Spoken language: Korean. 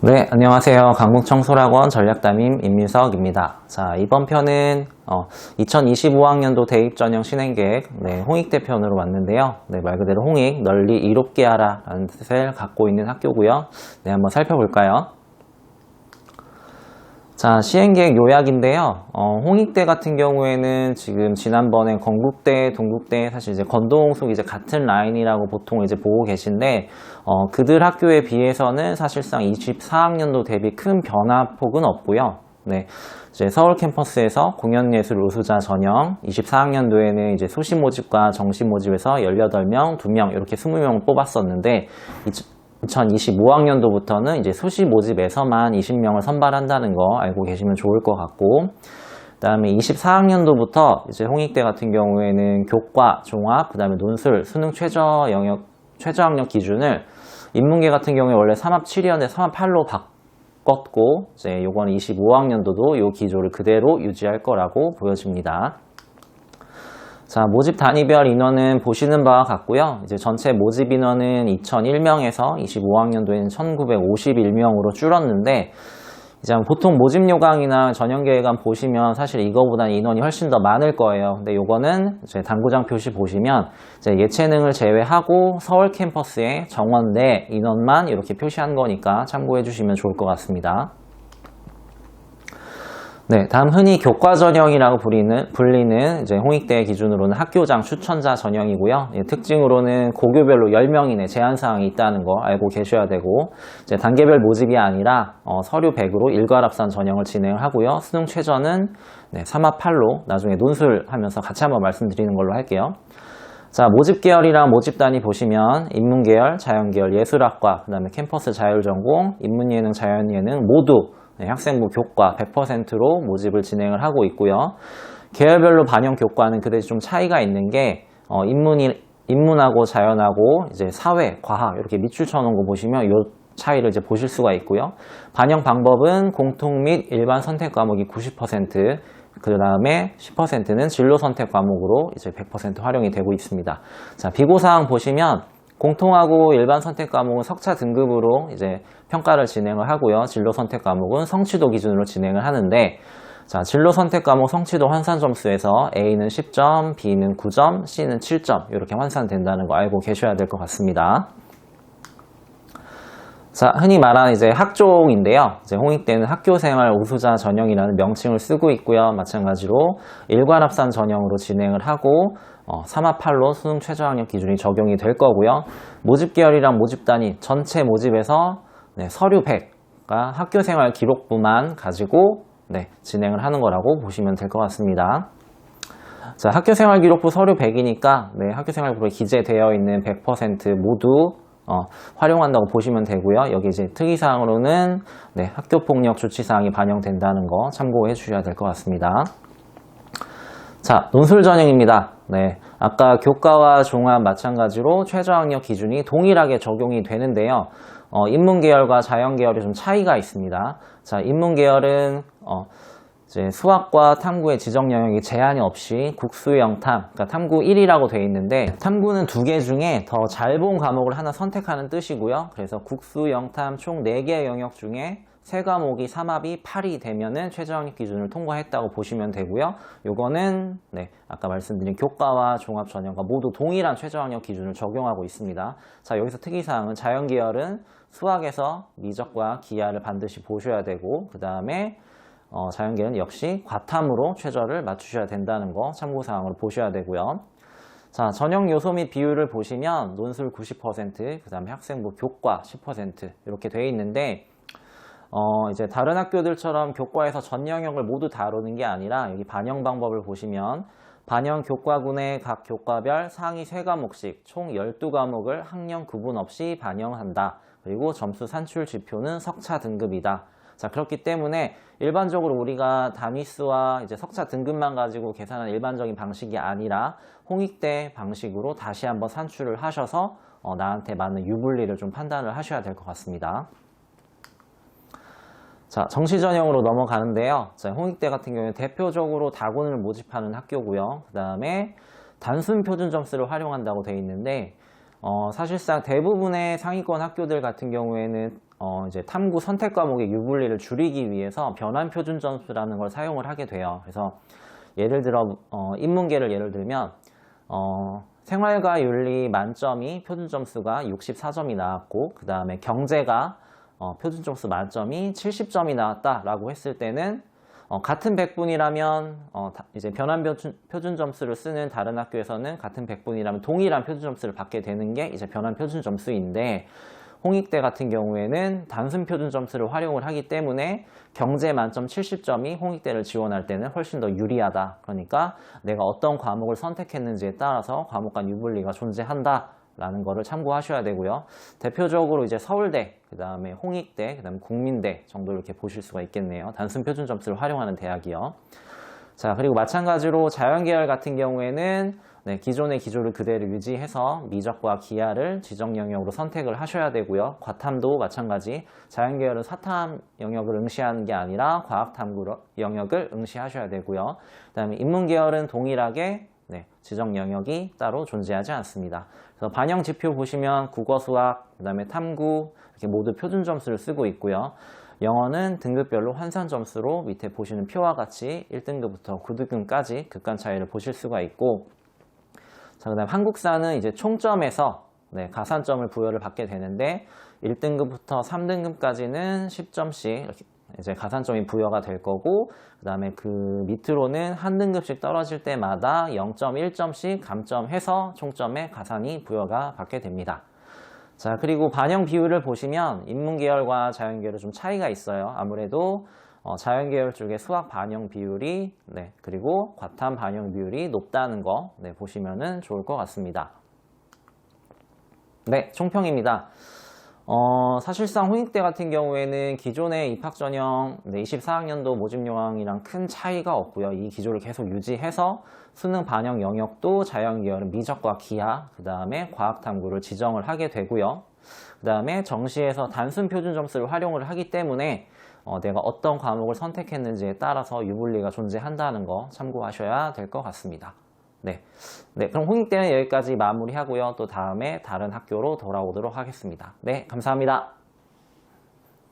네, 안녕하세요. 강북청소학원 전략담임 임민석입니다. 자, 이번 편은 2025학년도 대입 전형 신행계획 홍익대 편으로 왔는데요. 말 그대로 홍익, 널리 이롭게 하라 라는 뜻을 갖고 있는 학교고요. 한번 살펴볼까요? 자, 시행계획 요약인데요. 홍익대 같은 경우에는 지금 지난번에 건국대, 동국대 사실 이제 건동홍숙 이제 같은 라인이라고 보통 이제 보고 계신데, 그들 학교에 비해서는 사실상 24학년도 대비 큰 변화폭은 없고요. 이제 서울 캠퍼스에서 공연예술 우수자 전형, 24학년도에는 이제 소시 모집과 정시 모집에서 18명, 2명 이렇게 20명을 뽑았었는데, 2025학년도부터는 이제 소시 모집에서만 20명을 선발한다는 거 알고 계시면 좋을 것 같고, 그 다음에 24학년도부터 이제 홍익대 같은 경우에는 교과, 종합, 그 다음에 논술, 수능 최저 학력 기준을 인문계 같은 경우에 원래 3합 7이었는데 3합 8로 바꿨고, 이제 요거는 25학년도도 요 기조를 그대로 유지할 거라고 보여집니다. 자, 모집 단위별 인원은 보시는 바와 같고요. 이제 전체 모집 인원은 2001명에서 25학년도에는 1951명으로 줄었는데, 이제 보통 모집 요강이나 전형계획안 보시면 사실 이거보다는 인원이 훨씬 더 많을 거예요. 근데 요거는 이제 당구장 표시 보시면 이제 예체능을 제외하고 서울 캠퍼스의 정원 내 인원만 이렇게 표시한 거니까 참고해 주시면 좋을 것 같습니다. 다음 흔히 교과 전형이라고 불리는 이제 홍익대 기준으로는 학교장 추천자 전형이고요. 특징으로는 고교별로 10명 이내 제한 사항이 있다는 거 알고 계셔야 되고, 이제 단계별 모집이 아니라 서류 100으로 일괄합산 전형을 진행하고요. 수능 최저는 3합 8로 나중에 논술하면서 같이 한번 말씀드리는 걸로 할게요. 자, 모집 계열이랑 모집 단위 보시면 인문계열, 자연계열, 예술학과, 그 다음에 캠퍼스 자율전공, 인문예능, 자연예능 모두 학생부 교과 100%로 모집을 진행을 하고 있고요. 계열별로 반영 교과는 그 대신 좀 차이가 있는 게 인문하고 자연하고 이제 사회, 과학 이렇게 밑줄 쳐놓은 거 보시면 이 차이를 이제 보실 수가 있고요. 반영 방법은 공통 및 일반 선택 과목이 90%, 그 다음에 10%는 진로 선택 과목으로 이제 100% 활용이 되고 있습니다. 자, 비고사항 보시면 공통하고 일반 선택 과목은 석차 등급으로 이제 평가를 진행을 하고요. 진로 선택 과목은 성취도 기준으로 진행을 하는데, 자, 진로 선택 과목 성취도 환산 점수에서 A는 10점, B는 9점, C는 7점 이렇게 환산된다는 거 알고 계셔야 될 것 같습니다. 자, 흔히 말하는 이제 학종인데요. 이제 홍익대는 학교생활 우수자 전형이라는 명칭을 쓰고 있고요. 마찬가지로 일괄합산 전형으로 진행을 하고 3합 8로 수능 최저학력 기준이 적용이 될 거고요. 모집 계열이랑 모집 단위 전체 모집에서 서류 100가 학교생활 기록부만 가지고 진행을 하는 거라고 보시면 될 것 같습니다. 자, 학교생활 기록부 서류 100이니까 학교생활 기록부에 기재되어 있는 100% 모두 활용한다고 보시면 되고요. 여기 이제 특이사항으로는 학교폭력 조치사항이 반영된다는 거 참고해 주셔야 될 것 같습니다. 자, 논술 전형입니다. 아까 교과와 종합 마찬가지로 최저학력 기준이 동일하게 적용이 되는데요. 인문계열과 자연계열이 좀 차이가 있습니다. 자, 인문계열은 이제 수학과 탐구의 지정 영역이 제한이 없이 국수 영탐, 그러니까 탐구 1이라고 되어 있는데, 탐구는 2개 중에 더 잘 본 과목을 하나 선택하는 뜻이고요. 그래서 국수 영탐 총 4개 영역 중에 3과목이 3합이 8이 되면은 최저학력 기준을 통과했다고 보시면 되고요. 요거는 아까 말씀드린 교과와 종합 전형과 모두 동일한 최저학력 기준을 적용하고 있습니다. 자, 여기서 특이사항은 자연계열은 수학에서 미적과 기하를 반드시 보셔야 되고, 그 다음에 자연계열은 역시 과탐으로 최저를 맞추셔야 된다는 거 참고사항으로 보셔야 되고요. 자, 전형 요소 및 비율을 보시면 논술 90%, 그 다음에 학생부 교과 10% 이렇게 되어 있는데, 이제 다른 학교들처럼 교과에서 전 영역을 모두 다루는 게 아니라 여기 반영 방법을 보시면 반영 교과군의 각 교과별 상위 3과목씩 총 12과목을 학년 구분 없이 반영한다. 그리고 점수 산출 지표는 석차 등급이다. 자, 그렇기 때문에 일반적으로 우리가 단위수와 이제 석차 등급만 가지고 계산하는 일반적인 방식이 아니라 홍익대 방식으로 다시 한번 산출을 하셔서 나한테 맞는 유불리를 좀 판단을 하셔야 될 것 같습니다. 자, 정시 전형으로 넘어가는데요. 자, 홍익대 같은 경우에 대표적으로 다군을 모집하는 학교고요. 그 다음에 단순 표준 점수를 활용한다고 되어 있는데, 사실상 대부분의 상위권 학교들 같은 경우에는 이제 탐구 선택 과목의 유불리를 줄이기 위해서 변환 표준 점수라는 걸 사용을 하게 돼요. 그래서 예를 들어 인문계를 예를 들면 생활과 윤리 만점이 표준 점수가 64점이 나왔고, 그 다음에 경제가 표준 점수 만점이 70점이 나왔다라고 했을 때는 같은 100분이라면 이제 변환 표준 점수를 쓰는 다른 학교에서는 같은 100분이라면 동일한 표준 점수를 받게 되는 게 이제 변환 표준 점수인데, 홍익대 같은 경우에는 단순 표준 점수를 활용을 하기 때문에 경제 만점 70점이 홍익대를 지원할 때는 훨씬 더 유리하다. 그러니까 내가 어떤 과목을 선택했는지에 따라서 과목 간 유불리가 존재한다 라는 거를 참고하셔야 되고요. 대표적으로 이제 서울대, 그 다음에 홍익대, 그 다음에 국민대 정도 이렇게 보실 수가 있겠네요. 단순 표준 점수를 활용하는 대학이요. 자, 그리고 마찬가지로 자연계열 같은 경우에는 기존의 기조를 그대로 유지해서 미적과 기하를 지정 영역으로 선택을 하셔야 되고요. 과탐도 마찬가지, 자연계열은 사탐 영역을 응시하는 게 아니라 과학탐구 영역을 응시하셔야 되고요. 그 다음에 인문계열은 동일하게 지정 영역이 따로 존재하지 않습니다. 그래서 반영 지표 보시면 국어, 수학, 그 다음에 탐구 이렇게 모두 표준 점수를 쓰고 있고요. 영어는 등급별로 환산 점수로 밑에 보시는 표와 같이 1등급부터 9등급까지 극간 차이를 보실 수가 있고, 자, 그 다음 한국사는 이제 총점에서 가산점을 부여를 받게 되는데 1등급부터 3등급까지는 10점씩 이렇게 이제 가산점이 부여가 될 거고, 그 다음에 그 밑으로는 한 등급씩 떨어질 때마다 0.1점씩 감점해서 총점에 가산이 부여가 받게 됩니다. 자, 그리고 반영 비율을 보시면 인문계열과 자연계열은 좀 차이가 있어요. 아무래도 자연계열 쪽에 수학 반영 비율이 그리고 과탐 반영 비율이 높다는 거 보시면은 좋을 것 같습니다. 네, 총평입니다. 사실상 홍익대 같은 경우에는 기존의 입학전형 24학년도 모집요강이랑 큰 차이가 없고요. 이 기조를 계속 유지해서 수능 반영 영역도 자연계열은 미적과 기하, 그 다음에 과학탐구를 지정을 하게 되고요. 그 다음에 정시에서 단순 표준 점수를 활용을 하기 때문에 내가 어떤 과목을 선택했는지에 따라서 유불리가 존재한다는 거 참고하셔야 될 것 같습니다. 네, 그럼 홍익대는 여기까지 마무리하고요. 또 다음에 다른 학교로 돌아오도록 하겠습니다. 네, 감사합니다.